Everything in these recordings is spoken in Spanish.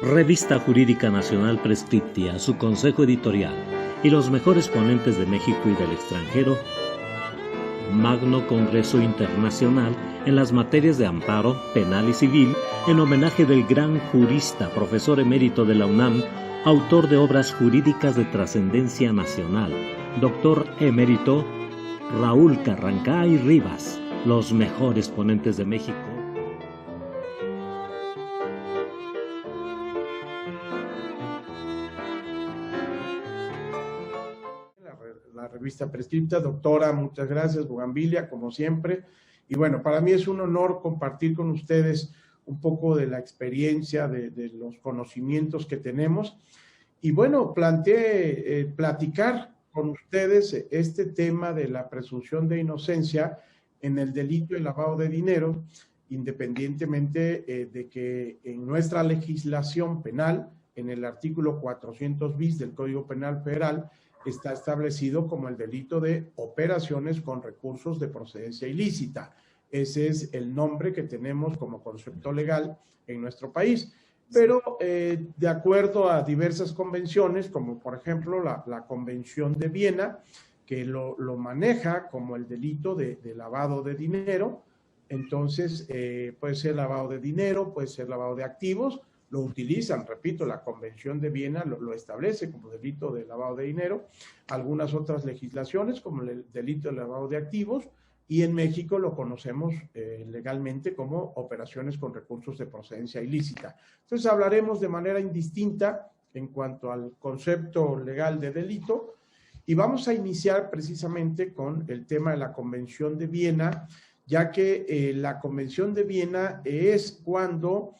Revista Jurídica Nacional Prescriptia, su consejo editorial y los mejores ponentes de México y del extranjero. Magno Congreso Internacional en las materias de amparo, penal y civil, en homenaje del gran jurista, profesor emérito de la UNAM, autor de obras jurídicas de trascendencia nacional, doctor emérito Raúl Carrancay Rivas, los mejores ponentes de México. La revista Prescripta. Doctora, muchas gracias, Bugambilia, como siempre. Y bueno, para mí es un honor compartir con ustedes un poco de la experiencia, de los conocimientos que tenemos. Y bueno, planteé platicar con ustedes este tema de la presunción de inocencia en el delito de lavado de dinero, independientemente de que en nuestra legislación penal, en el artículo 400 bis del Código Penal Federal, está establecido como el delito de operaciones con recursos de procedencia ilícita. Ese es el nombre que tenemos como concepto legal en nuestro país. Pero de acuerdo a diversas convenciones, como por ejemplo la Convención de Viena, que lo maneja como el delito de lavado de dinero, entonces puede ser lavado de dinero, puede ser lavado de activos, lo utilizan, repito, la Convención de Viena lo establece como delito de lavado de dinero, algunas otras legislaciones como el delito de lavado de activos, y en México lo conocemos legalmente como operaciones con recursos de procedencia ilícita. Entonces hablaremos de manera indistinta en cuanto al concepto legal de delito, y vamos a iniciar precisamente con el tema de la Convención de Viena, ya que la Convención de Viena es cuando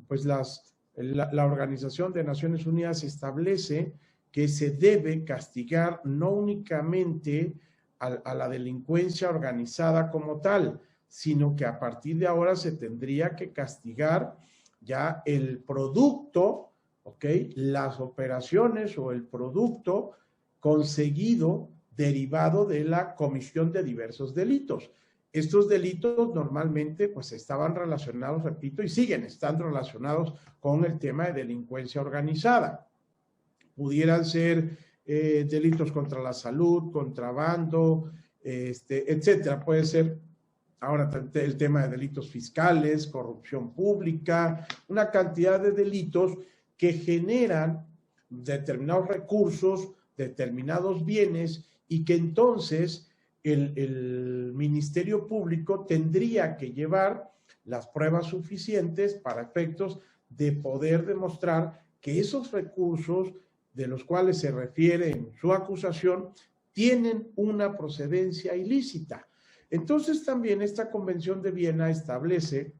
pues la Organización de Naciones Unidas establece que se debe castigar no únicamente a la delincuencia organizada como tal, sino que a partir de ahora se tendría que castigar ya el producto, ¿ok? Las operaciones o el producto conseguido derivado de la comisión de diversos delitos. Estos delitos normalmente pues estaban relacionados, repito, y siguen estando relacionados con el tema de delincuencia organizada. Pudieran ser delitos contra la salud, contrabando, etcétera. Puede ser ahora el tema de delitos fiscales, corrupción pública, una cantidad de delitos que generan determinados recursos, determinados bienes, y que entonces el Ministerio Público tendría que llevar las pruebas suficientes para efectos de poder demostrar que esos recursos de los cuales se refiere en su acusación tienen una procedencia ilícita. Entonces también esta Convención de Viena establece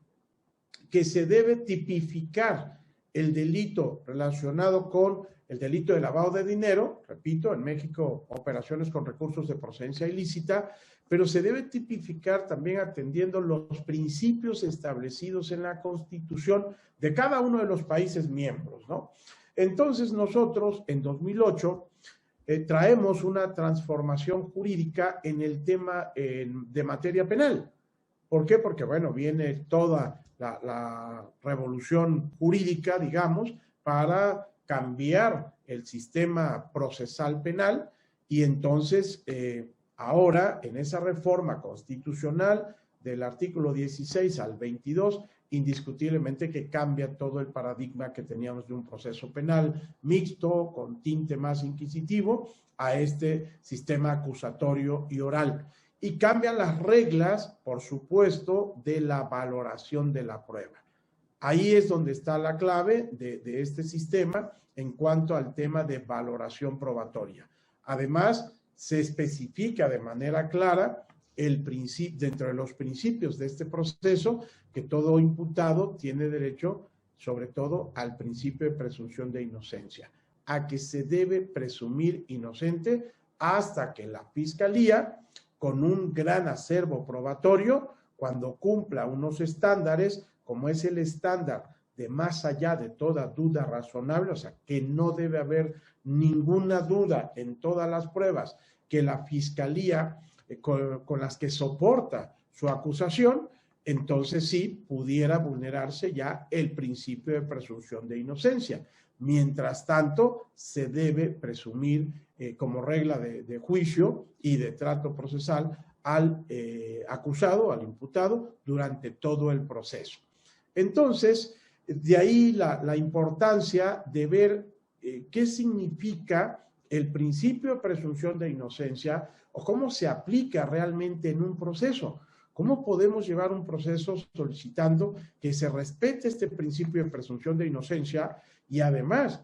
que se debe tipificar el delito relacionado con el delito de lavado de dinero, repito, en México operaciones con recursos de procedencia ilícita, pero se debe tipificar también atendiendo los principios establecidos en la Constitución de cada uno de los países miembros, ¿no? Entonces nosotros en 2008 traemos una transformación jurídica en el tema de materia penal. ¿Por qué? Porque, bueno, viene toda la revolución jurídica, digamos, para cambiar el sistema procesal penal, y entonces ahora en esa reforma constitucional del artículo 16 al 22, indiscutiblemente que cambia todo el paradigma que teníamos de un proceso penal mixto, con tinte más inquisitivo, a este sistema acusatorio y oral. Y cambian las reglas, por supuesto, de la valoración de la prueba. Ahí es donde está la clave de este sistema en cuanto al tema de valoración probatoria. Además, se especifica de manera clara dentro de los principios de este proceso, que todo imputado tiene derecho, sobre todo, al principio de presunción de inocencia, a que se debe presumir inocente hasta que la Fiscalía, con un gran acervo probatorio, cuando cumpla unos estándares, como es el estándar de más allá de toda duda razonable, o sea, que no debe haber ninguna duda en todas las pruebas que la Fiscalía con las que soporta su acusación, entonces sí pudiera vulnerarse ya el principio de presunción de inocencia. Mientras tanto, se debe presumir como regla de juicio y de trato procesal al acusado, al imputado, durante todo el proceso. Entonces, de ahí la importancia de ver qué significa el principio de presunción de inocencia o cómo se aplica realmente en un proceso. ¿Cómo podemos llevar un proceso solicitando que se respete este principio de presunción de inocencia? Y además,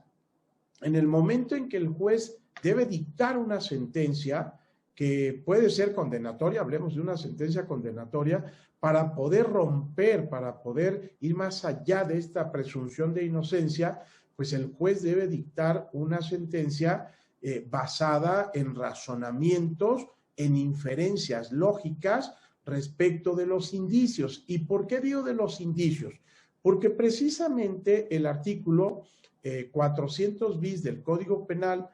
en el momento en que el juez debe dictar una sentencia que puede ser condenatoria, hablemos de una sentencia condenatoria, para poder romper, para poder ir más allá de esta presunción de inocencia, pues el juez debe dictar una sentencia basada en razonamientos, en inferencias lógicas respecto de los indicios. ¿Y por qué digo de los indicios? Porque precisamente el artículo 400 bis del Código Penal,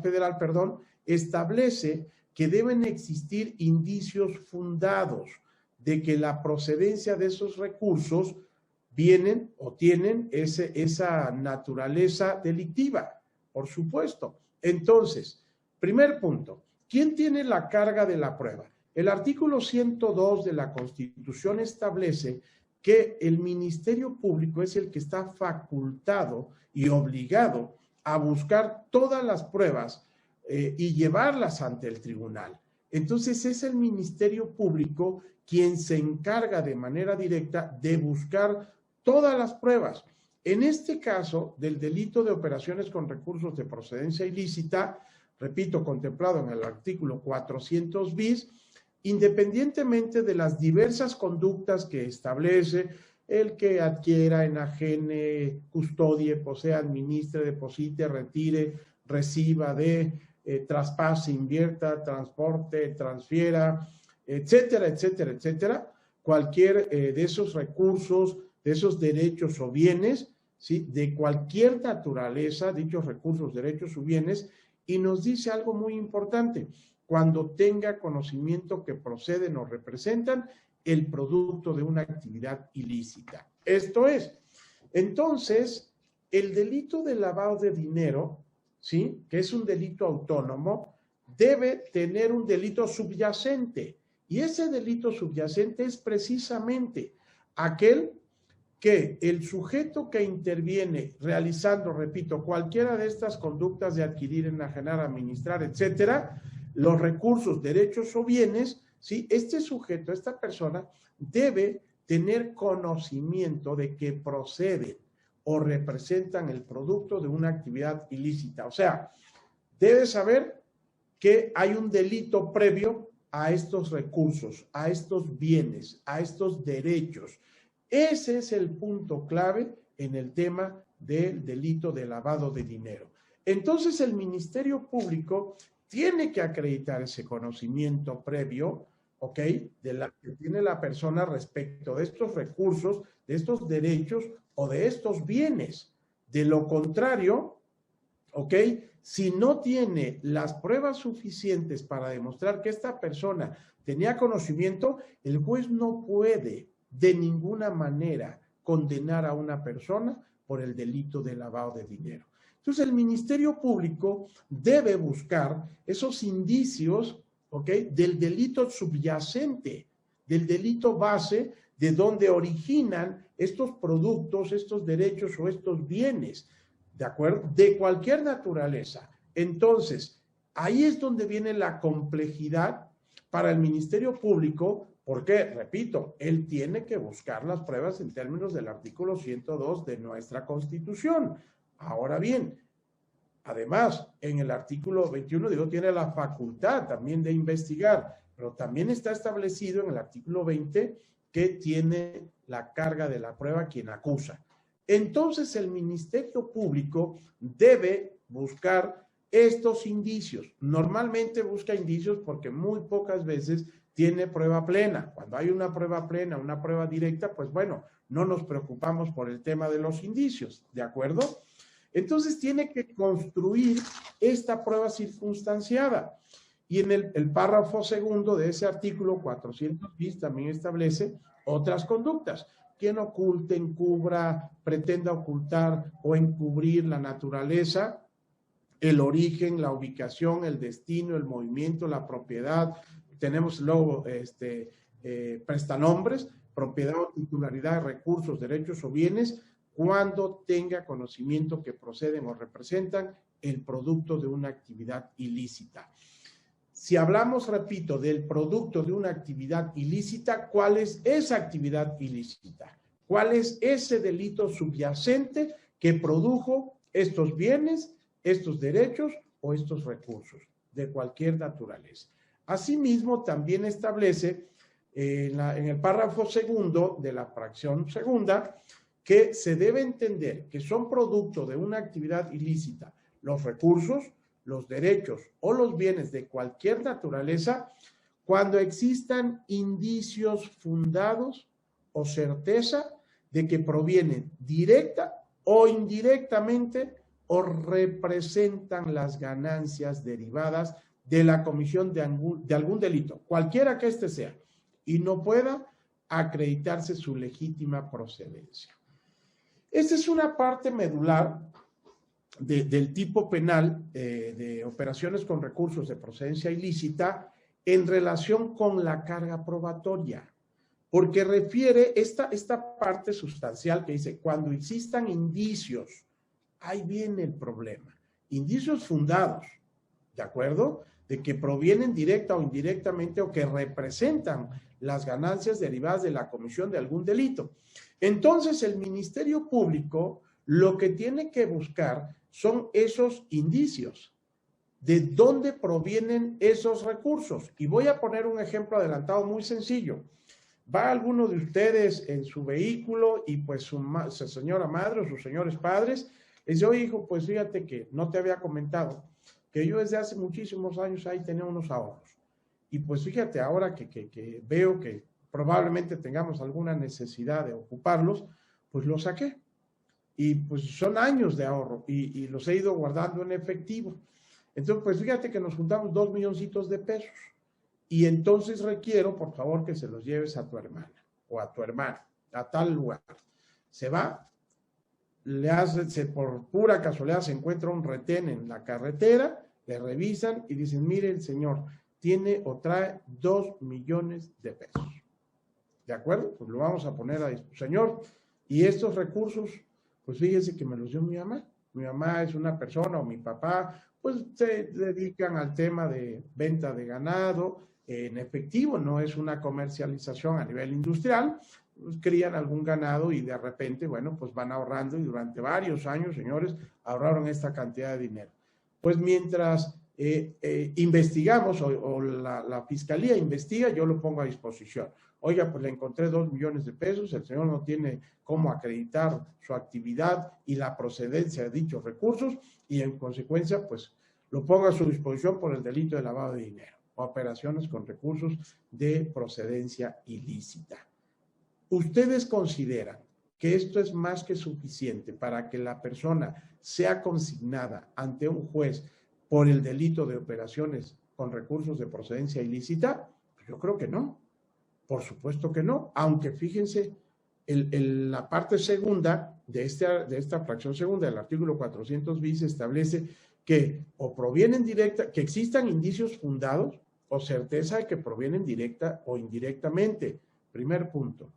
Federal, establece que deben existir indicios fundados de que la procedencia de esos recursos vienen o tienen esa naturaleza delictiva, por supuesto. Entonces, primer punto, ¿quién tiene la carga de la prueba? El artículo 102 de la Constitución establece que el Ministerio Público es el que está facultado y obligado a buscar todas las pruebas y llevarlas ante el tribunal. Entonces es el Ministerio Público quien se encarga de manera directa de buscar todas las pruebas. En este caso, del delito de operaciones con recursos de procedencia ilícita, repito, contemplado en el artículo 400 bis, independientemente de las diversas conductas que establece el que adquiera, enajene, custodie, posea, administre, deposite, retire, reciba, traspase, invierta, transporte, transfiera, etcétera, etcétera, etcétera, cualquier de esos recursos, de esos derechos o bienes, ¿sí? De cualquier naturaleza, dichos recursos, derechos o bienes, y nos dice algo muy importante: cuando tenga conocimiento que proceden o representan el producto de una actividad ilícita. Esto es, entonces, el delito de lavado de dinero, ¿sí? Que es un delito autónomo, debe tener un delito subyacente. Y ese delito subyacente es precisamente aquel que el sujeto que interviene realizando, repito, cualquiera de estas conductas de adquirir, enajenar, administrar, etcétera, los recursos, derechos o bienes, ¿sí? Este sujeto, esta persona, debe tener conocimiento de que proceden o representan el producto de una actividad ilícita. O sea, debe saber que hay un delito previo a estos recursos, a estos bienes, a estos derechos. Ese es el punto clave en el tema del delito de lavado de dinero. Entonces, el Ministerio Público tiene que acreditar ese conocimiento previo, ¿ok?, de la que tiene la persona respecto de estos recursos, de estos derechos o de estos bienes. De lo contrario, ¿ok?, si no tiene las pruebas suficientes para demostrar que esta persona tenía conocimiento, el juez no puede de ninguna manera condenar a una persona por el delito de lavado de dinero. Entonces, el Ministerio Público debe buscar esos indicios, ¿ok?, del delito subyacente, del delito base, de donde originan estos productos, estos derechos o estos bienes, ¿de acuerdo?, de cualquier naturaleza. Entonces, ahí es donde viene la complejidad para el Ministerio Público, porque, repito, él tiene que buscar las pruebas en términos del artículo 102 de nuestra Constitución. Ahora bien, además, en el artículo 21, digo, tiene la facultad también de investigar, pero también está establecido en el artículo 20 que tiene la carga de la prueba quien acusa. Entonces, el Ministerio Público debe buscar estos indicios. Normalmente busca indicios porque muy pocas veces tiene prueba plena. Cuando hay una prueba plena, una prueba directa, pues bueno, no nos preocupamos por el tema de los indicios, ¿de acuerdo? Entonces tiene que construir esta prueba circunstanciada. Y en el párrafo segundo de ese artículo 400 bis también establece otras conductas. Quien oculte, encubra, pretenda ocultar o encubrir la naturaleza, el origen, la ubicación, el destino, el movimiento, la propiedad. Tenemos luego prestanombres, propiedad o titularidad de recursos, derechos o bienes, cuando tenga conocimiento que proceden o representan el producto de una actividad ilícita. Si hablamos, repito, del producto de una actividad ilícita, ¿cuál es esa actividad ilícita? ¿Cuál es ese delito subyacente que produjo estos bienes, estos derechos o estos recursos de cualquier naturaleza? Asimismo, también establece en el párrafo segundo de la fracción segunda que se debe entender que son producto de una actividad ilícita los recursos, los derechos o los bienes de cualquier naturaleza cuando existan indicios fundados o certeza de que provienen directa o indirectamente o representan las ganancias derivadas de la comisión de algún delito, cualquiera que éste sea, y no pueda acreditarse su legítima procedencia. Esta es una parte medular del tipo penal de operaciones con recursos de procedencia ilícita en relación con la carga probatoria, porque refiere esta parte sustancial que dice, cuando existan indicios, ahí viene el problema, indicios fundados, ¿de acuerdo?, de que provienen directa o indirectamente o que representan las ganancias derivadas de la comisión de algún delito. Entonces, el Ministerio Público lo que tiene que buscar son esos indicios, de dónde provienen esos recursos. Y voy a poner un ejemplo adelantado muy sencillo. Va alguno de ustedes en su vehículo y pues su señora madre o sus señores padres le dice, oye hijo, pues fíjate que no te había comentado que yo desde hace muchísimos años ahí tenía unos ahorros. Y pues fíjate, ahora que veo que probablemente tengamos alguna necesidad de ocuparlos, pues los saqué. Y pues son años de ahorro y los he ido guardando en efectivo. Entonces, pues fíjate que nos juntamos 2 milloncitos de pesos. Y entonces requiero, por favor, que se los lleves a tu hermana o a tu hermano, a tal lugar. Se va, por pura casualidad se encuentra un retén en la carretera, le revisan y dicen, mire el señor, tiene o trae 2 millones de pesos. ¿De acuerdo? Pues lo vamos a poner a disposición. Señor, y estos recursos, pues fíjese que me los dio mi mamá. Mi mamá es una persona o mi papá, pues se dedican al tema de venta de ganado en efectivo, no es una comercialización a nivel industrial, pues crían algún ganado y de repente, bueno, pues van ahorrando y durante varios años, señores, ahorraron esta cantidad de dinero. Pues mientras investigamos o la fiscalía investiga, yo lo pongo a disposición. Oiga, pues le encontré 2 millones de pesos, el señor no tiene cómo acreditar su actividad y la procedencia de dichos recursos y en consecuencia, pues lo pongo a su disposición por el delito de lavado de dinero o operaciones con recursos de procedencia ilícita. ¿Ustedes consideran que esto es más que suficiente para que la persona sea consignada ante un juez por el delito de operaciones con recursos de procedencia ilícita? Pues yo creo que no. Por supuesto que no, aunque fíjense, la parte segunda de esta fracción segunda del artículo 400 bis establece que o provienen directa, que existan indicios fundados o certeza de que provienen directa o indirectamente. Primer punto.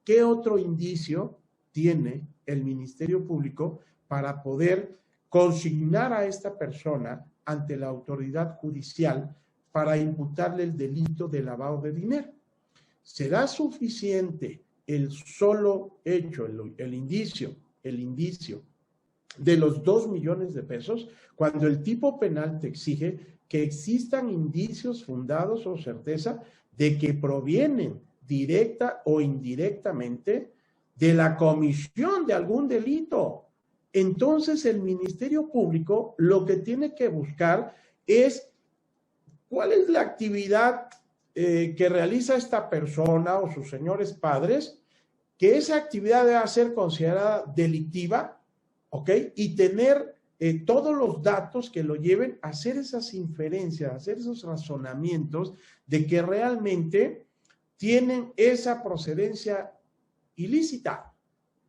¿Qué otro indicio tiene el Ministerio Público para poder consignar a esta persona ante la autoridad judicial para imputarle el delito de lavado de dinero? ¿Será suficiente el solo hecho, el indicio de los 2 millones de pesos cuando el tipo penal te exige que existan indicios fundados o certeza de que provienen directa o indirectamente de la comisión de algún delito? Entonces el Ministerio Público lo que tiene que buscar es cuál es la actividad que realiza esta persona o sus señores padres, que esa actividad debe ser considerada delictiva, ¿ok? Y tener todos los datos que lo lleven a hacer esas inferencias, a hacer esos razonamientos de que realmente tienen esa procedencia ilícita.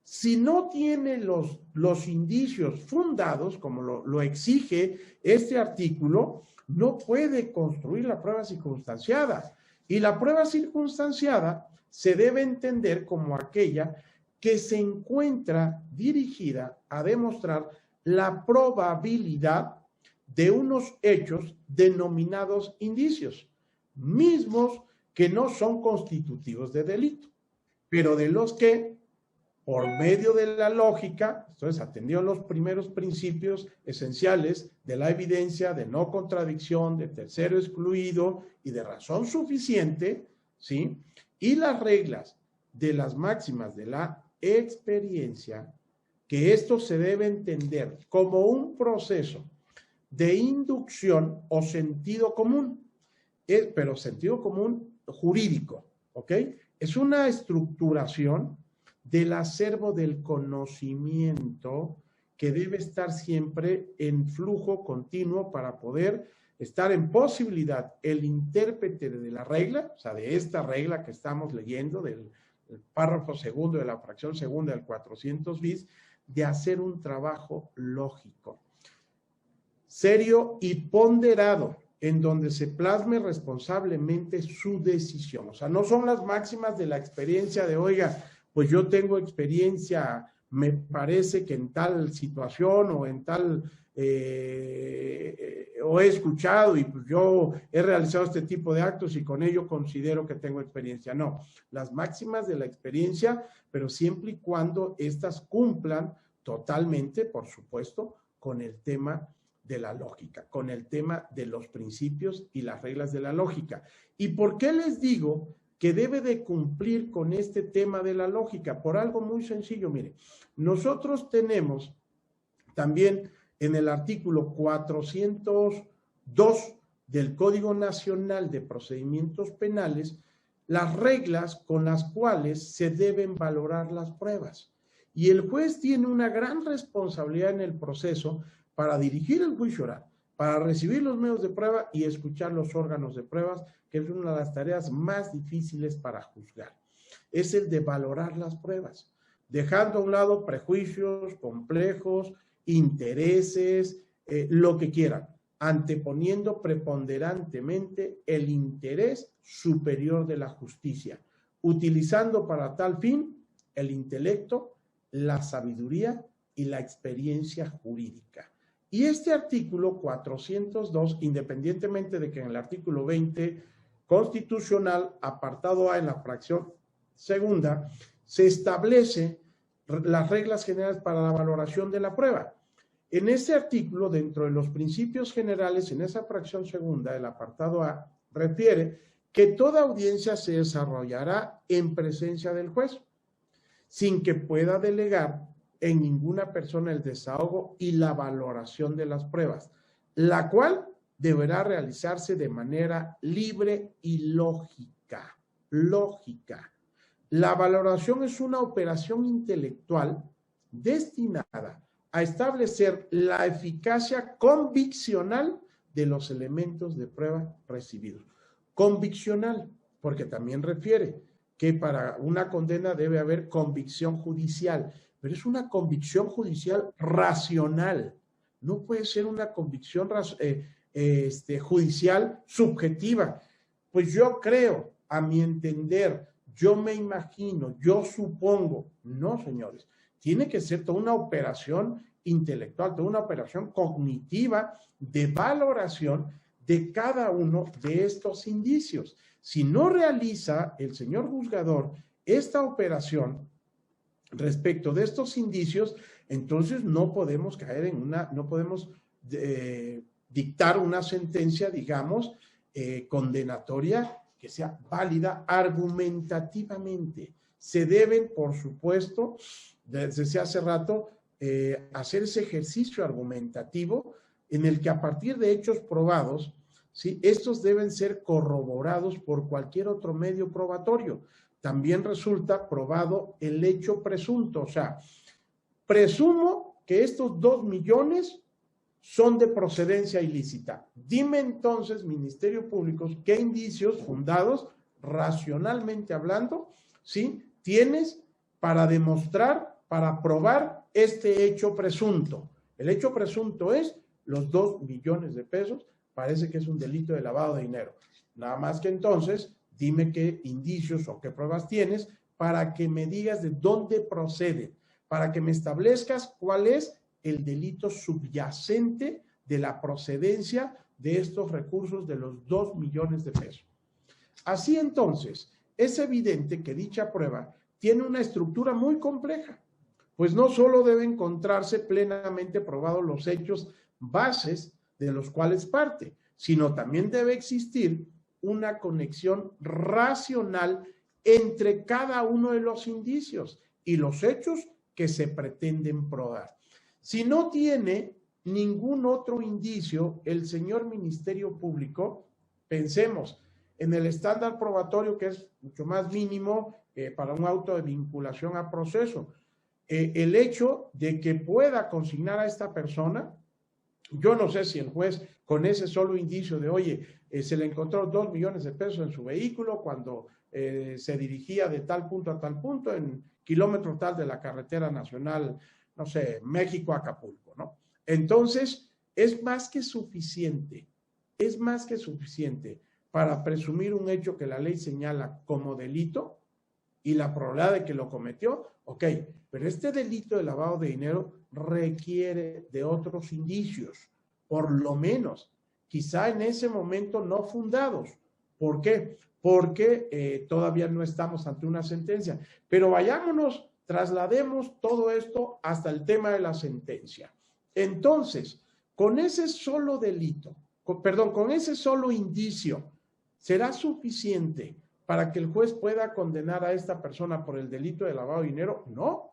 Si no tiene los indicios fundados, como lo exige este artículo, no puede construir la prueba circunstanciada. Y la prueba circunstanciada se debe entender como aquella que se encuentra dirigida a demostrar la probabilidad de unos hechos denominados indicios, mismos que no son constitutivos de delito, pero de los que, por medio de la lógica, entonces atendió los primeros principios esenciales de la evidencia, de no contradicción, de tercero excluido y de razón suficiente, ¿sí? Y las reglas de las máximas de la experiencia, que esto se debe entender como un proceso de inducción o sentido común, pero sentido común jurídico, ¿ok? Es una estructuración del acervo del conocimiento que debe estar siempre en flujo continuo para poder estar en posibilidad el intérprete de la regla, o sea, de esta regla que estamos leyendo, del párrafo segundo de la fracción segunda del 400 bis, de hacer un trabajo lógico, serio y ponderado, en donde se plasme responsablemente su decisión. O sea, no son las máximas de la experiencia de, oiga, pues yo tengo experiencia, me parece que en tal situación o en tal, o he escuchado y pues yo he realizado este tipo de actos y con ello considero que tengo experiencia. No, las máximas de la experiencia, pero siempre y cuando éstas cumplan totalmente, por supuesto, con el tema de la lógica, con el tema de los principios y las reglas de la lógica. ¿Y por qué les digo que debe de cumplir con este tema de la lógica? Por algo muy sencillo, mire, nosotros tenemos también en el artículo 402 del Código Nacional de Procedimientos Penales las reglas con las cuales se deben valorar las pruebas. Y el juez tiene una gran responsabilidad en el proceso para dirigir el juicio oral, para recibir los medios de prueba y escuchar los órganos de pruebas, que es una de las tareas más difíciles para juzgar. Es el de valorar las pruebas, dejando a un lado prejuicios, complejos, intereses, lo que quieran, anteponiendo preponderantemente el interés superior de la justicia, utilizando para tal fin el intelecto, la sabiduría y la experiencia jurídica. Y este artículo 402, independientemente de que en el artículo 20 constitucional, apartado A en la fracción segunda, se establece las reglas generales para la valoración de la prueba. En ese artículo, dentro de los principios generales, en esa fracción segunda, el apartado A, refiere que toda audiencia se desarrollará en presencia del juez, sin que pueda delegar en ninguna persona el desahogo y la valoración de las pruebas, la cual deberá realizarse de manera libre y lógica. La valoración es una operación intelectual destinada a establecer la eficacia conviccional de los elementos de prueba recibidos. Conviccional, porque también refiere que para una condena debe haber convicción judicial, pero es una convicción judicial racional, no puede ser una convicción judicial subjetiva. Pues yo creo, a mi entender, yo me imagino, yo supongo. No, señores, tiene que ser toda una operación intelectual, toda una operación cognitiva de valoración de cada uno de estos indicios. Si no realiza el señor juzgador esta operación respecto de estos indicios, entonces no podemos caer en no podemos dictar una sentencia, digamos, condenatoria que sea válida argumentativamente. Se deben, por supuesto, desde hace rato, hacer ese ejercicio argumentativo en el que a partir de hechos probados, ¿sí?, estos deben ser corroborados por cualquier otro medio probatorio. También resulta probado el hecho presunto, o sea, presumo que estos 2 millones son de procedencia ilícita. Dime entonces, Ministerio Público, qué indicios fundados, racionalmente hablando, ¿sí?, tienes para demostrar, para probar este hecho presunto. El hecho presunto es los 2 millones de pesos, parece que es un delito de lavado de dinero. Nada más que entonces, dime qué indicios o qué pruebas tienes para que me digas de dónde procede, para que me establezcas cuál es el delito subyacente de la procedencia de estos recursos de los 2 millones de pesos. Así entonces, es evidente que dicha prueba tiene una estructura muy compleja, pues no solo debe encontrarse plenamente probados los hechos bases de los cuales parte, sino también debe existir una conexión racional entre cada uno de los indicios y los hechos que se pretenden probar. Si no tiene ningún otro indicio, el señor Ministerio Público, pensemos en el estándar probatorio que es mucho más mínimo para un auto de vinculación a proceso. El hecho de que pueda consignar a esta persona, yo no sé si el juez con ese solo indicio de, oye, se le encontró 2 millones de pesos en su vehículo cuando se dirigía de tal punto a tal punto en kilómetro tal de la carretera nacional, no sé, México-Acapulco, ¿no? Entonces, es más que suficiente para presumir un hecho que la ley señala como delito y la probabilidad de que lo cometió, ok, pero este delito de lavado de dinero requiere de otros indicios, por lo menos, quizá en ese momento no fundados. ¿Por qué? Porque todavía no estamos ante una sentencia. Pero vayámonos, traslademos todo esto hasta el tema de la sentencia. Entonces, con ese solo delito, con ese solo indicio, ¿será suficiente para que el juez pueda condenar a esta persona por el delito de lavado de dinero? No,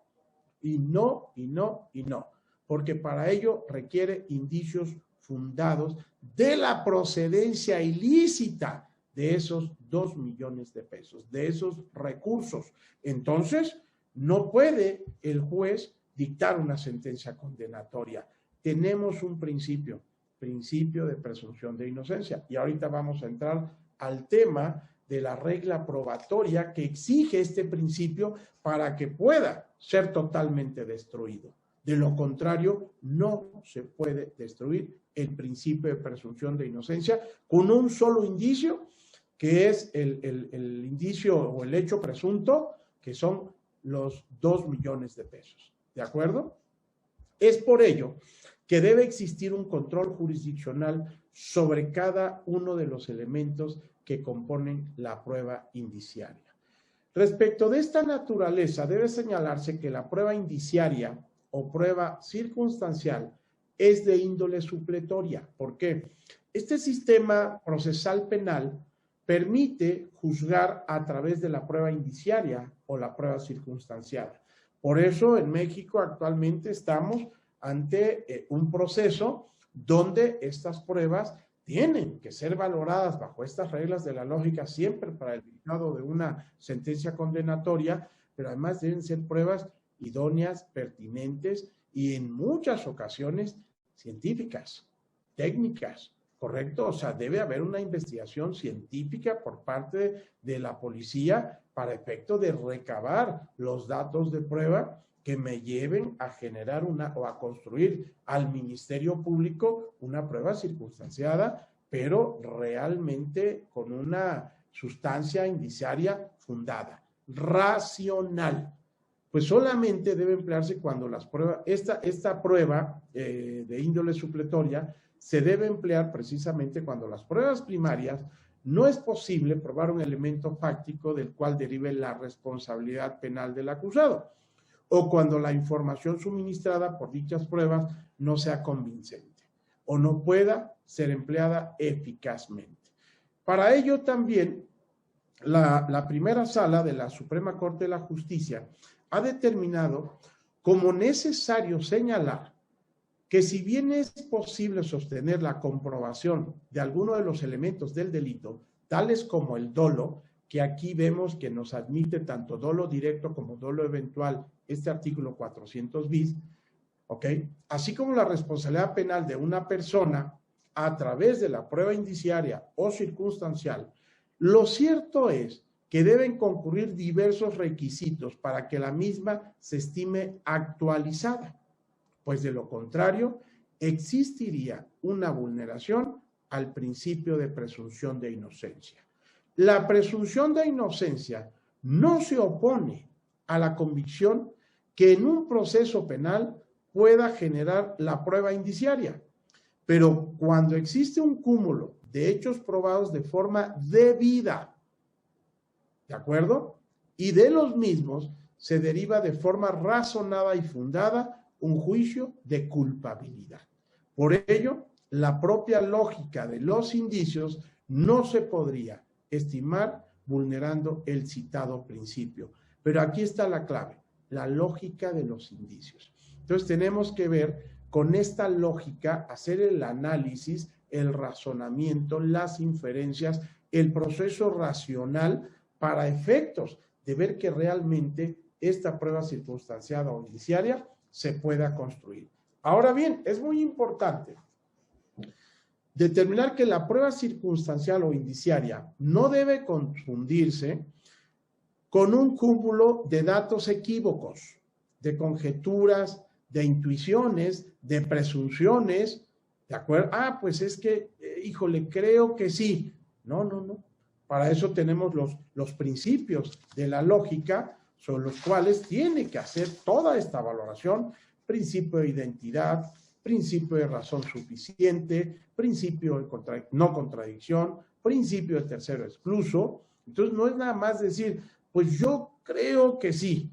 y no, porque para ello requiere indicios fundados de la procedencia ilícita de esos 2 millones de pesos, de esos recursos. Entonces, no puede el juez dictar una sentencia condenatoria. Tenemos un principio de presunción de inocencia. Y ahorita vamos a entrar al tema de la regla probatoria que exige este principio para que pueda ser totalmente destruido. De lo contrario, no se puede destruir el principio de presunción de inocencia con un solo indicio, que es el indicio o el hecho presunto, que son los 2 millones de pesos. ¿De acuerdo? Es por ello que debe existir un control jurisdiccional sobre cada uno de los elementos que componen la prueba indiciaria. Respecto de esta naturaleza, debe señalarse que la prueba indiciaria o prueba circunstancial es de índole supletoria. ¿Por qué? Este sistema procesal penal permite juzgar a través de la prueba indiciaria o la prueba circunstancial. Por eso en México actualmente estamos ante un proceso donde estas pruebas tienen que ser valoradas bajo estas reglas de la lógica siempre para el dictado de una sentencia condenatoria, pero además deben ser pruebas idóneas, pertinentes y en muchas ocasiones científicas, técnicas, ¿correcto? O sea, debe haber una investigación científica por parte de la policía para efecto de recabar los datos de prueba que me lleven a generar o a construir al Ministerio Público una prueba circunstanciada, pero realmente con una sustancia indiciaria fundada, racional. Pues solamente debe emplearse cuando las pruebas, esta prueba de índole supletoria se debe emplear precisamente cuando las pruebas primarias no es posible probar un elemento fáctico del cual derive la responsabilidad penal del acusado, o cuando la información suministrada por dichas pruebas no sea convincente o no pueda ser empleada eficazmente. Para ello también la primera sala de la Suprema Corte de la Justicia ha determinado como necesario señalar que si bien es posible sostener la comprobación de alguno de los elementos del delito, tales como el dolo, que aquí vemos que nos admite tanto dolo directo como dolo eventual, este artículo 400 bis, ¿ok? Así como la responsabilidad penal de una persona a través de la prueba indiciaria o circunstancial, lo cierto es que deben concurrir diversos requisitos para que la misma se estime actualizada, pues de lo contrario existiría una vulneración al principio de presunción de inocencia. La presunción de inocencia no se opone a la convicción que en un proceso penal pueda generar la prueba indiciaria, pero cuando existe un cúmulo de hechos probados de forma debida, ¿de acuerdo? Y de los mismos se deriva de forma razonada y fundada un juicio de culpabilidad. Por ello, la propia lógica de los indicios no se podría estimar vulnerando el citado principio. Pero aquí está la clave, la lógica de los indicios. Entonces tenemos que ver con esta lógica, hacer el análisis, el razonamiento, las inferencias, el proceso racional para efectos de ver que realmente esta prueba circunstanciada o indiciaria se pueda construir. Ahora bien, es muy importante determinar que la prueba circunstancial o indiciaria no debe confundirse con un cúmulo de datos equívocos, de conjeturas, de intuiciones, de presunciones, ¿de acuerdo? Ah, pues es que, híjole, creo que sí. No, no, no. Para eso tenemos los principios de la lógica, sobre los cuales tiene que hacer toda esta valoración: principio de identidad, principio de razón suficiente, principio de no contradicción, principio de tercero excluso. Entonces no es nada más decir, pues yo creo que sí,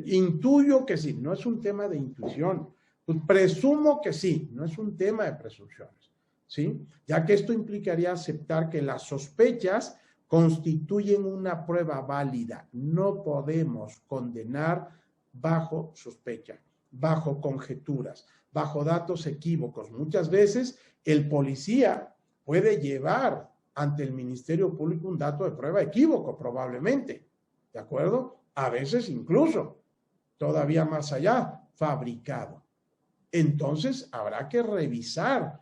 intuyo que sí, no es un tema de intuición, pues presumo que sí, no es un tema de presunciones, ¿sí? Ya que esto implicaría aceptar que las sospechas constituyen una prueba válida. No podemos condenar bajo sospecha, bajo conjeturas, bajo datos equívocos. Muchas veces el policía puede llevar ante el Ministerio Público un dato de prueba equívoco, probablemente, ¿de acuerdo? A veces incluso, todavía más allá, fabricado. Entonces habrá que revisar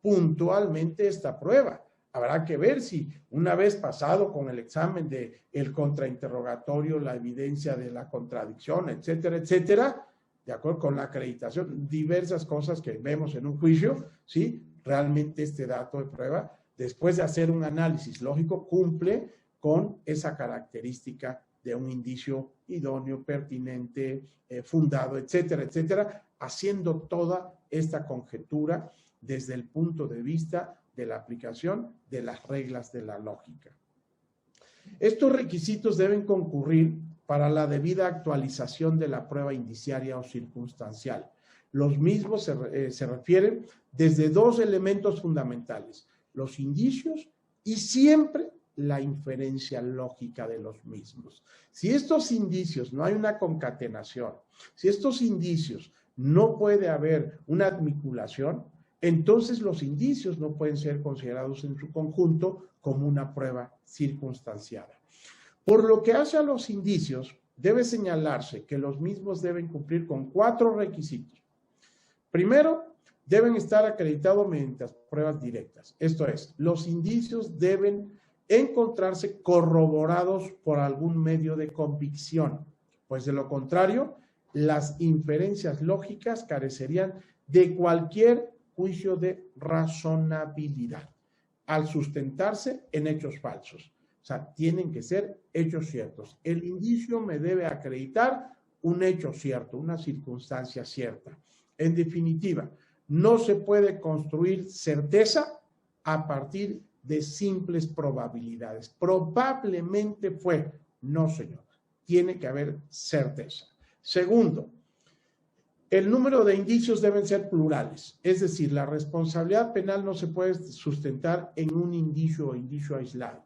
puntualmente esta prueba. Habrá que ver si una vez pasado con el examen del contrainterrogatorio, la evidencia de la contradicción, etcétera, etcétera, de acuerdo con la acreditación, diversas cosas que vemos en un juicio, ¿sí? Realmente este dato de prueba, después de hacer un análisis lógico, cumple con esa característica de un indicio idóneo, pertinente, fundado, etcétera, etcétera, haciendo toda esta conjetura desde el punto de vista de la aplicación de las reglas de la lógica. Estos requisitos deben concurrir para la debida actualización de la prueba indiciaria o circunstancial. Los mismos se refieren desde dos elementos fundamentales: los indicios y siempre la inferencia lógica de los mismos. Si estos indicios no hay una concatenación, si estos indicios no puede haber una admiculación, entonces los indicios no pueden ser considerados en su conjunto como una prueba circunstanciada. Por lo que hace a los indicios, debe señalarse que los mismos deben cumplir con 4 requisitos. Primero, deben estar acreditados mediante pruebas directas. Esto es, los indicios deben encontrarse corroborados por algún medio de convicción, pues de lo contrario, las inferencias lógicas carecerían de cualquier juicio de razonabilidad al sustentarse en hechos falsos. O sea, tienen que ser hechos ciertos. El indicio me debe acreditar un hecho cierto, una circunstancia cierta. En definitiva, no se puede construir certeza a partir de simples probabilidades. Probablemente fue. No, señor. Tiene que haber certeza. Segundo, el número de indicios deben ser plurales, es decir, la responsabilidad penal no se puede sustentar en un indicio o indicio aislado.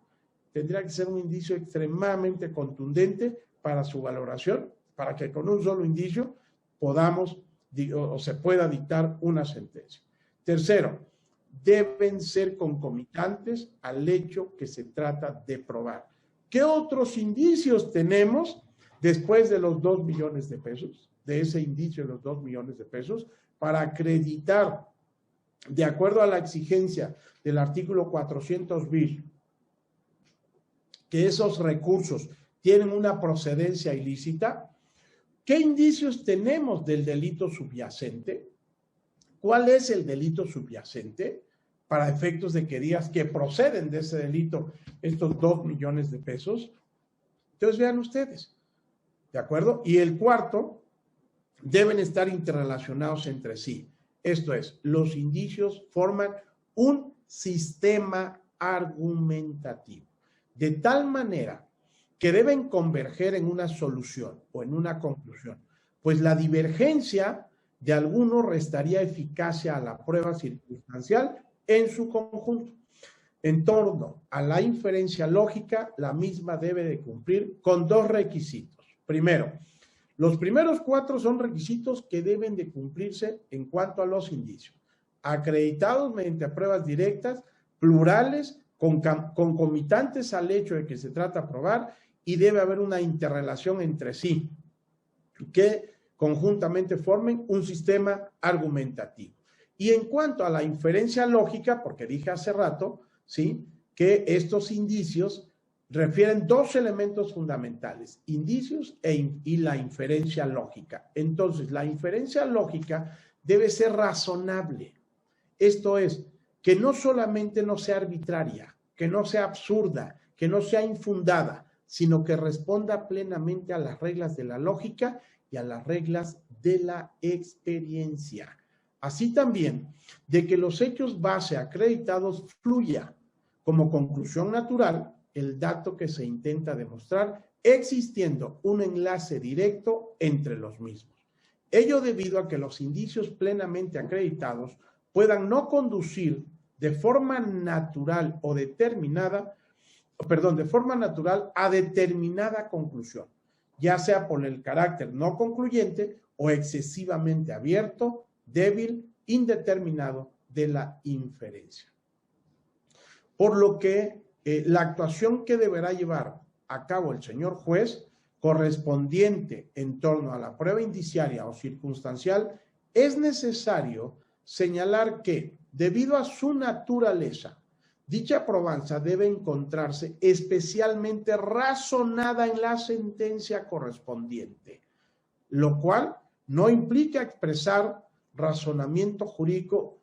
Tendrá que ser un indicio extremadamente contundente para su valoración, para que con un solo indicio podamos o se pueda dictar una sentencia. Tercero, deben ser concomitantes al hecho que se trata de probar. ¿Qué otros indicios tenemos después de los 2 millones de pesos, de ese indicio de los 2 millones de pesos, para acreditar, de acuerdo a la exigencia del artículo 400 bis, que esos recursos tienen una procedencia ilícita. ¿Qué indicios tenemos del delito subyacente? ¿Cuál es el delito subyacente? Para efectos de que digas que proceden de ese delito estos 2 millones de pesos. Entonces vean ustedes, ¿de acuerdo? Y el cuarto, deben estar interrelacionados entre sí. Esto es, los indicios forman un sistema argumentativo, de tal manera que deben converger en una solución o en una conclusión, pues la divergencia de alguno restaría eficacia a la prueba circunstancial en su conjunto. En torno a la inferencia lógica, la misma debe de cumplir con 2 requisitos. Primero, los primeros 4 son requisitos que deben de cumplirse en cuanto a los indicios, acreditados mediante pruebas directas, plurales, concomitantes al hecho de que se trata de probar, y debe haber una interrelación entre sí, que conjuntamente formen un sistema argumentativo. Y en cuanto a la inferencia lógica, porque dije hace rato, ¿sí?, que estos indicios refieren 2 elementos fundamentales, indicios y la inferencia lógica. Entonces, la inferencia lógica debe ser razonable. Esto es, que no solamente no sea arbitraria, que no sea absurda, que no sea infundada, sino que responda plenamente a las reglas de la lógica y a las reglas de la experiencia. Así también, de que los hechos base acreditados fluya como conclusión natural el dato que se intenta demostrar, existiendo un enlace directo entre los mismos. Ello debido a que los indicios plenamente acreditados puedan no conducir de forma natural o determinada, de forma natural a determinada conclusión, ya sea por el carácter no concluyente o excesivamente abierto, débil, indeterminado de la inferencia. Por lo que la actuación que deberá llevar a cabo el señor juez, correspondiente en torno a la prueba indiciaria o circunstancial, es necesario señalar que, debido a su naturaleza, dicha probanza debe encontrarse especialmente razonada en la sentencia correspondiente, lo cual no implica expresar razonamiento jurídico,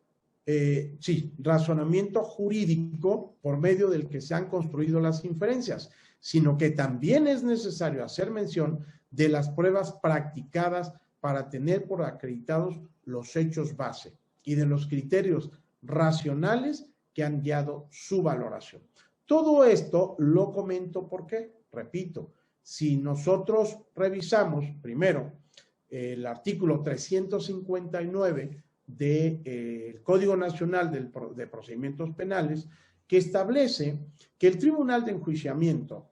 razonamiento jurídico por medio del que se han construido las inferencias, sino que también es necesario hacer mención de las pruebas practicadas para tener por acreditados los hechos base y de los criterios racionales que han guiado su valoración. Todo esto lo comento porque, repito, si nosotros revisamos primero el artículo 359 del Código Nacional de Procedimientos Penales, que establece que el Tribunal de Enjuiciamiento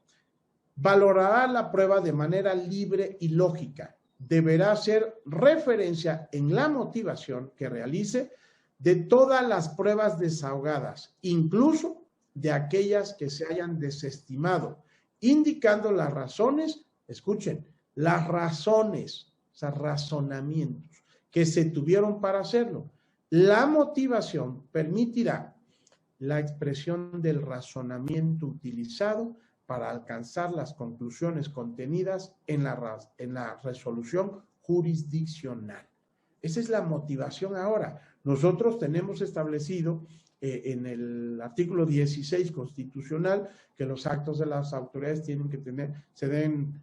valorará la prueba de manera libre y lógica. Deberá hacer referencia en la motivación que realice de todas las pruebas desahogadas, incluso de aquellas que se hayan desestimado, indicando las razones, escuchen, las razones, o sea, razonamientos que se tuvieron para hacerlo. La motivación permitirá la expresión del razonamiento utilizado para alcanzar las conclusiones contenidas en la resolución jurisdiccional. Esa es la motivación ahora. Nosotros tenemos establecido en el artículo 16 constitucional que los actos de las autoridades tienen que deben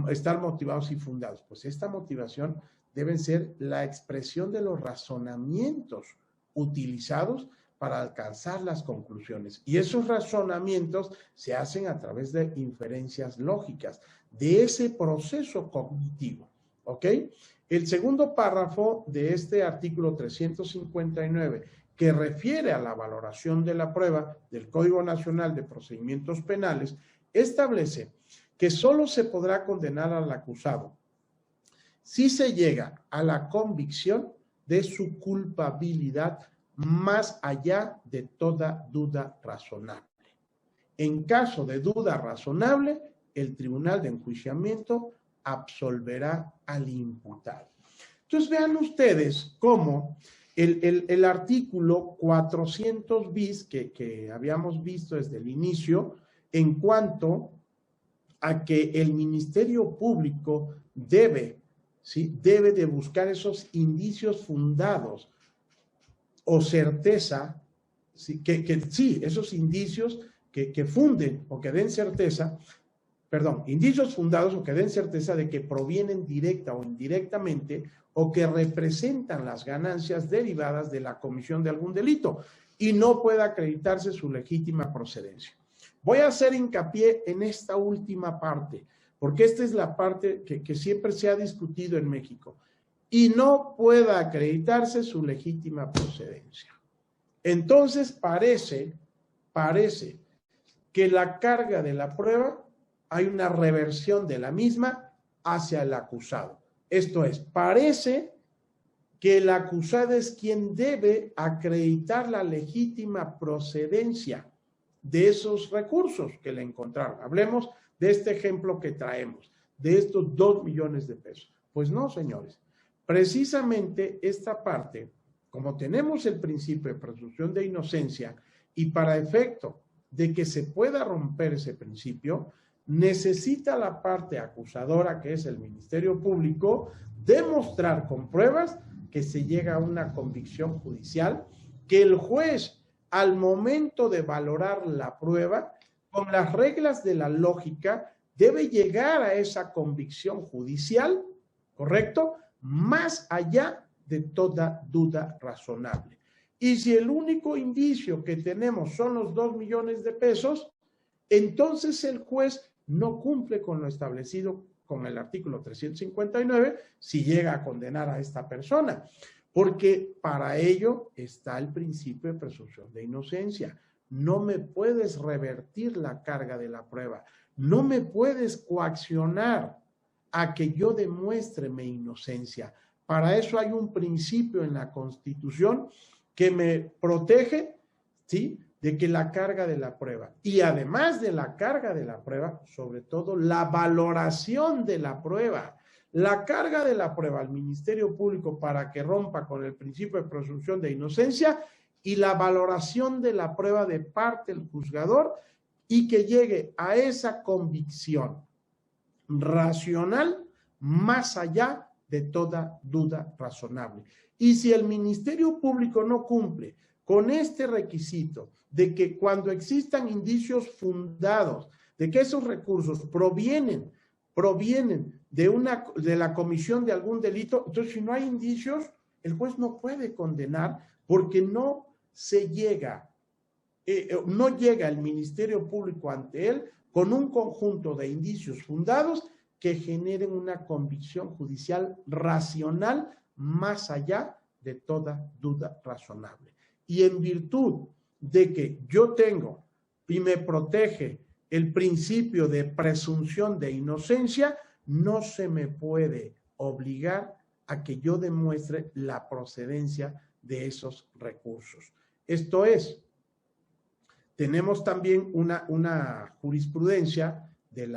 estar motivados y fundados. Pues esta motivación deben ser la expresión de los razonamientos utilizados para alcanzar las conclusiones. Y esos razonamientos se hacen a través de inferencias lógicas, de ese proceso cognitivo, ¿ok? El segundo párrafo de este artículo 359, que refiere a la valoración de la prueba del Código Nacional de Procedimientos Penales, establece que solo se podrá condenar al acusado si se llega a la convicción de su culpabilidad más allá de toda duda razonable. En caso de duda razonable, el Tribunal de Enjuiciamiento absolverá al imputado. Entonces vean ustedes cómo el artículo 400 bis que habíamos visto desde el inicio en cuanto a que el Ministerio Público debe de buscar esos indicios fundados o certeza, esos indicios que funden o que den certeza, indicios fundados o que den certeza de que provienen directa o indirectamente o que representan las ganancias derivadas de la comisión de algún delito y no pueda acreditarse su legítima procedencia. Voy a hacer hincapié en esta última parte, porque esta es la parte que siempre se ha discutido en México, y no pueda acreditarse su legítima procedencia. Entonces parece que la carga de la prueba hay una reversión de la misma hacia el acusado. Esto es, parece que el acusado es quien debe acreditar la legítima procedencia de esos recursos que le encontraron. Hablemos de este ejemplo que traemos, de estos 2 millones de pesos. Pues no, señores. Precisamente esta parte, como tenemos el principio de presunción de inocencia y para efecto de que se pueda romper ese principio, necesita la parte acusadora, que es el Ministerio Público, demostrar con pruebas que se llega a una convicción judicial, que el juez, al momento de valorar la prueba, con las reglas de la lógica, debe llegar a esa convicción judicial, ¿correcto?, más allá de toda duda razonable. Y si el único indicio que tenemos son los 2 millones de pesos, entonces el juez no cumple con lo establecido con el artículo 359 si llega a condenar a esta persona, porque para ello está el principio de presunción de inocencia. No me puedes revertir la carga de la prueba, no me puedes coaccionar a que yo demuestre mi inocencia. Para eso hay un principio en la Constitución que me protege, ¿sí?, de que la carga de la prueba, y además de la carga de la prueba, sobre todo la valoración de la prueba, la carga de la prueba al Ministerio Público para que rompa con el principio de presunción de inocencia y la valoración de la prueba de parte del juzgador y que llegue a esa convicción racional más allá de toda duda razonable. Y si el Ministerio Público no cumple con este requisito de que cuando existan indicios fundados de que esos recursos provienen de la comisión de algún delito, entonces si no hay indicios, el juez no puede condenar porque no llega el Ministerio Público ante él con un conjunto de indicios fundados que generen una convicción judicial racional más allá de toda duda razonable. Y en virtud de que yo tengo y me protege el principio de presunción de inocencia, no se me puede obligar a que yo demuestre la procedencia de esos recursos. Esto es, tenemos también una jurisprudencia del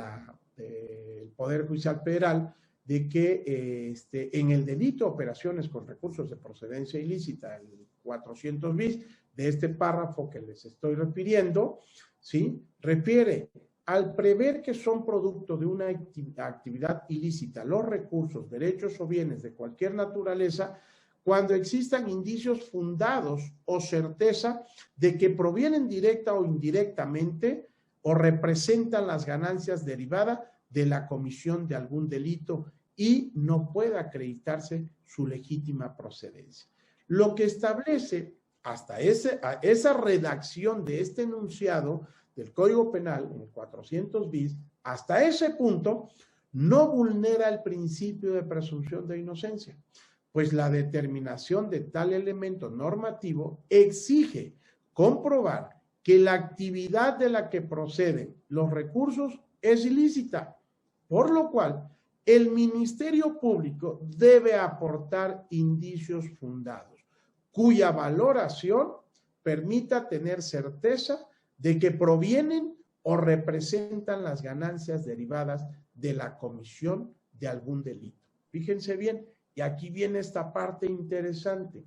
Poder Judicial Federal de que en el delito de operaciones con recursos de procedencia ilícita, el 400 bis de este párrafo que les estoy refiriendo, ¿sí?, refiere al prever que son producto de una actividad ilícita los recursos, derechos o bienes de cualquier naturaleza, cuando existan indicios fundados o certeza de que provienen directa o indirectamente o representan las ganancias derivadas de la comisión de algún delito y no pueda acreditarse su legítima procedencia. Lo que establece hasta esa redacción de este enunciado del Código Penal, en el 400 bis, hasta ese punto, no vulnera el principio de presunción de inocencia, pues la determinación de tal elemento normativo exige comprobar que la actividad de la que proceden los recursos es ilícita, por lo cual el Ministerio Público debe aportar indicios fundados, cuya valoración permita tener certeza de que provienen o representan las ganancias derivadas de la comisión de algún delito. Fíjense bien, y aquí viene esta parte interesante.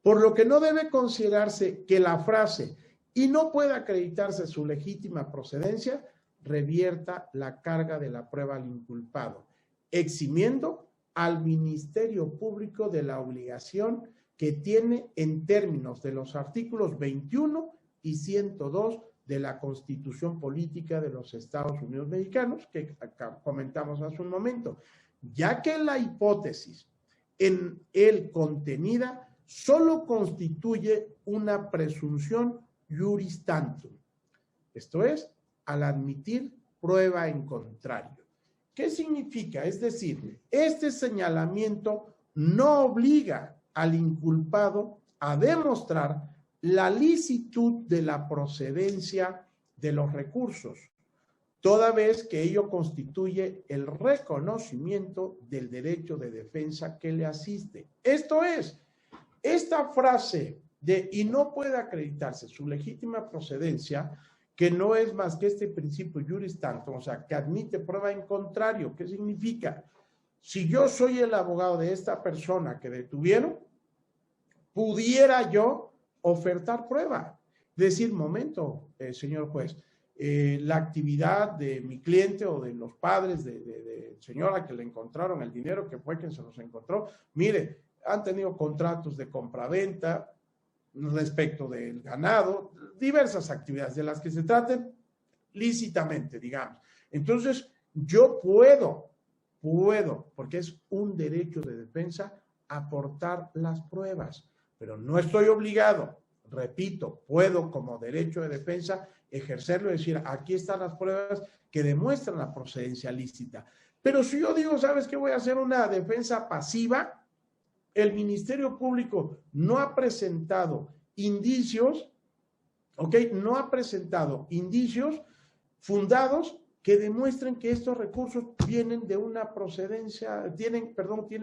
Por lo que no debe considerarse que la frase "y no puede acreditarse su legítima procedencia" revierta la carga de la prueba al inculpado, eximiendo al Ministerio Público de la obligación que tiene en términos de los artículos 21 y 102 de la Constitución Política de los Estados Unidos Mexicanos, que acá comentamos hace un momento, ya que la hipótesis en él contenida solo constituye una presunción juris tantum, esto es, al admitir prueba en contrario. ¿Qué significa? Es decir, este señalamiento no obliga al inculpado a demostrar la licitud de la procedencia de los recursos, toda vez que ello constituye el reconocimiento del derecho de defensa que le asiste. Esto es, esta frase de "y no puede acreditarse su legítima procedencia", que no es más que este principio juris tantum, o sea, que admite prueba en contrario. ¿Qué significa? Si yo soy el abogado de esta persona que detuvieron, pudiera yo ofertar prueba. Decir, momento, señor juez, la actividad de mi cliente o de los padres de señora que le encontraron el dinero, que fue quien se los encontró, mire, han tenido contratos de compraventa respecto del ganado, diversas actividades de las que se traten lícitamente, digamos. Entonces, yo puedo, porque es un derecho de defensa, aportar las pruebas, pero no estoy obligado. Repito, puedo como derecho de defensa ejercerlo y decir, aquí están las pruebas que demuestran la procedencia lícita. Pero si yo digo, ¿sabes qué? Voy a hacer una defensa pasiva, el Ministerio Público no ha presentado indicios, ¿ok? No ha presentado indicios fundados que demuestren que estos recursos vienen de una procedencia, tienen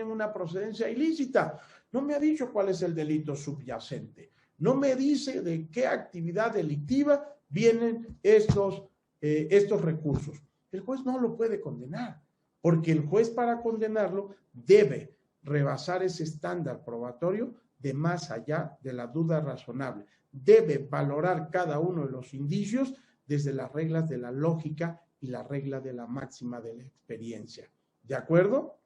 una procedencia ilícita. No me ha dicho cuál es el delito subyacente. No me dice de qué actividad delictiva vienen estos recursos. El juez no lo puede condenar, porque el juez para condenarlo debe rebasar ese estándar probatorio de más allá de la duda razonable. Debe valorar cada uno de los indicios desde las reglas de la lógica y la regla de la máxima de la experiencia. ¿De acuerdo?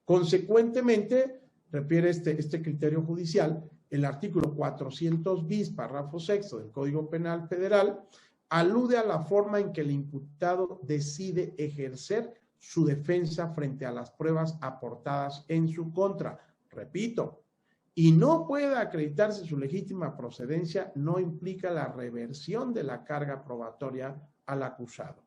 Consecuentemente, refiere este criterio judicial, el artículo 400 bis, párrafo sexto del Código Penal Federal, alude a la forma en que el imputado decide ejercer su defensa frente a las pruebas aportadas en su contra. Repito, "y no puede acreditarse su legítima procedencia" no implica la reversión de la carga probatoria al acusado.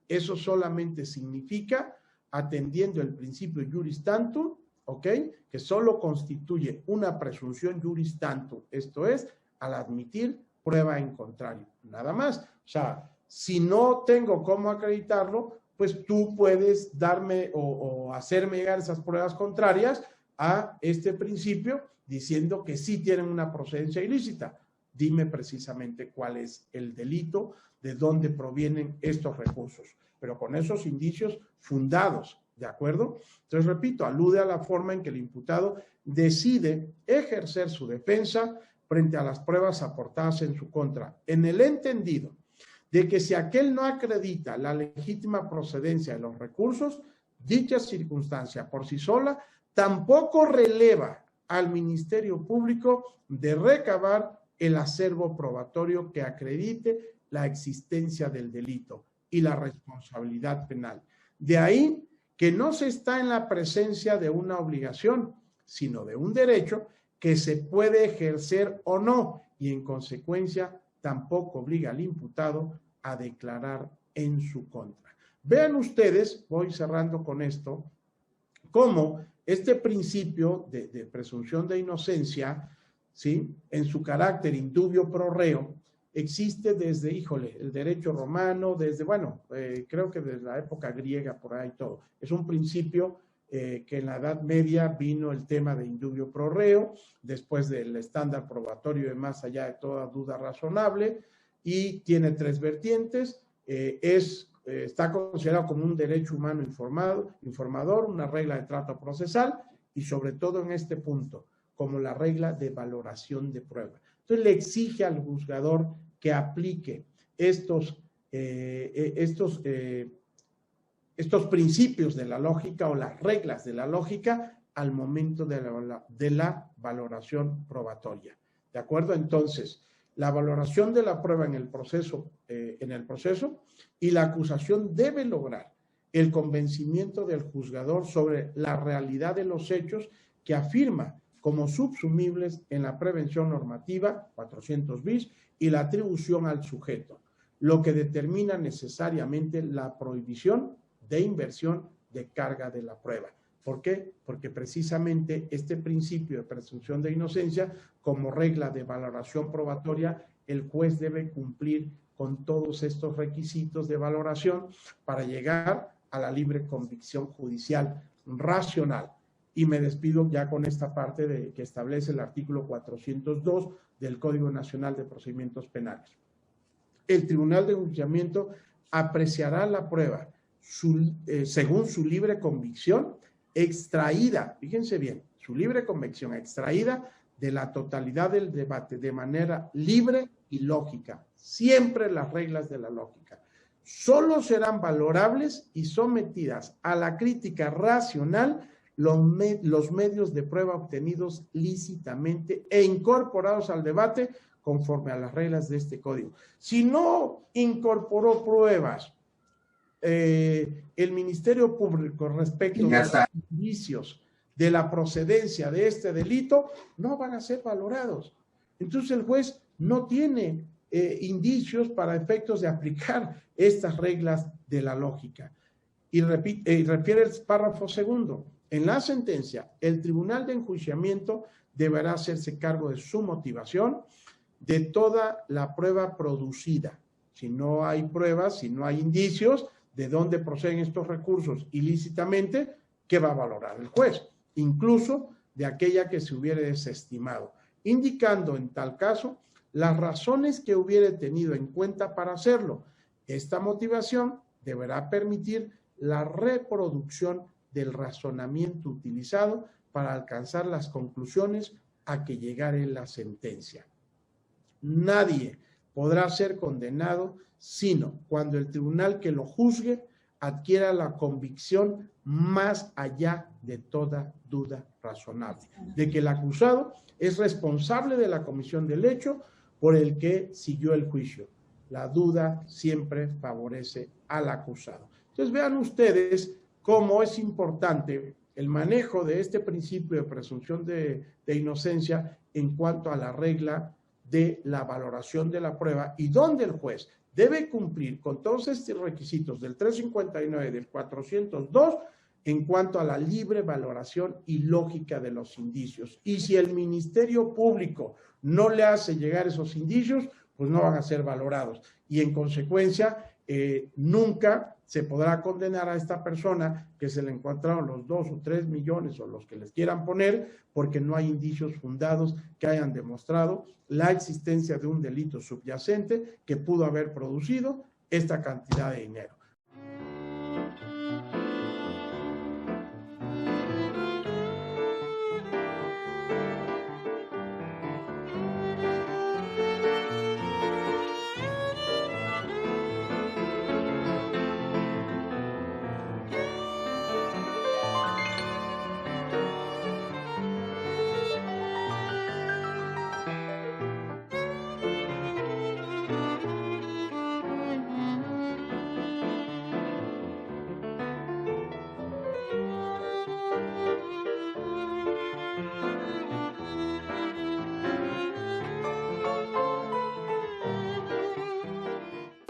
Eso solamente significa, atendiendo el principio juris tantum, ¿ok?, que solo constituye una presunción juris tantum, esto es, al admitir prueba en contrario, nada más. O sea, si no tengo cómo acreditarlo, pues tú puedes darme o hacerme llegar esas pruebas contrarias a este principio diciendo que sí tienen una procedencia ilícita. Dime precisamente cuál es el delito, de dónde provienen estos recursos, pero con esos indicios fundados, ¿de acuerdo? Entonces, repito, alude a la forma en que el imputado decide ejercer su defensa frente a las pruebas aportadas en su contra, en el entendido de que si aquel no acredita la legítima procedencia de los recursos, dicha circunstancia por sí sola tampoco releva al Ministerio Público de recabar el acervo probatorio que acredite la existencia del delito y la responsabilidad penal. De ahí que no se está en la presencia de una obligación, sino de un derecho que se puede ejercer o no, y en consecuencia tampoco obliga al imputado a declarar en su contra. Vean ustedes, voy cerrando con esto, cómo este principio de presunción de inocencia, ¿sí?, en su carácter indubio pro reo, existe desde, el derecho romano, desde, creo que desde la época griega, por ahí todo. Es un principio que en la Edad Media vino el tema de indubio pro reo, después del estándar probatorio de más allá de toda duda razonable, y tiene tres vertientes. Es está considerado como un derecho humano informador, una regla de trato procesal y sobre todo en este punto, como la regla de valoración de prueba. Entonces le exige al juzgador que aplique estos principios de la lógica o las reglas de la lógica al momento de la valoración probatoria. ¿De acuerdo? Entonces, la valoración de la prueba en el proceso y la acusación debe lograr el convencimiento del juzgador sobre la realidad de los hechos que afirma como subsumibles en la prevención normativa 400 bis y la atribución al sujeto, lo que determina necesariamente la prohibición de inversión de carga de la prueba. ¿Por qué? Porque precisamente este principio de presunción de inocencia, como regla de valoración probatoria, el juez debe cumplir con todos estos requisitos de valoración para llegar a la libre convicción judicial racional. Y me despido ya con esta parte que establece el artículo 402 del Código Nacional de Procedimientos Penales. El Tribunal de Enjuiciamiento apreciará la prueba según su libre convicción extraída, fíjense bien, su libre convicción extraída de la totalidad del debate de manera libre y lógica, siempre las reglas de la lógica. Solo serán valorables y sometidas a la crítica racional los medios de prueba obtenidos lícitamente e incorporados al debate conforme a las reglas de este código. Si no incorporó pruebas el Ministerio Público respecto de los indicios de la procedencia de este delito, no van a ser valorados. Entonces el juez no tiene indicios para efectos de aplicar estas reglas de la lógica. Y refiere el párrafo segundo. En la sentencia, el Tribunal de Enjuiciamiento deberá hacerse cargo de su motivación, de toda la prueba producida. Si no hay pruebas, si no hay indicios de dónde proceden estos recursos ilícitamente, ¿qué va a valorar el juez? Incluso de aquella que se hubiere desestimado, indicando en tal caso las razones que hubiere tenido en cuenta para hacerlo. Esta motivación deberá permitir la reproducción del razonamiento utilizado para alcanzar las conclusiones a que llegare la sentencia. Nadie podrá ser condenado sino cuando el tribunal que lo juzgue adquiera la convicción más allá de toda duda razonable, de que el acusado es responsable de la comisión del hecho por el que siguió el juicio. La duda siempre favorece al acusado. Entonces vean ustedes cómo es importante el manejo de este principio de presunción de inocencia en cuanto a la regla de la valoración de la prueba y donde el juez debe cumplir con todos estos requisitos del 359 y del 402 en cuanto a la libre valoración y lógica de los indicios. Y si el Ministerio Público no le hace llegar esos indicios, pues no van a ser valorados. Y en consecuencia, nunca se podrá condenar a esta persona que se le encontraron los 2 o 3 millones o los que les quieran poner, porque no hay indicios fundados que hayan demostrado la existencia de un delito subyacente que pudo haber producido esta cantidad de dinero.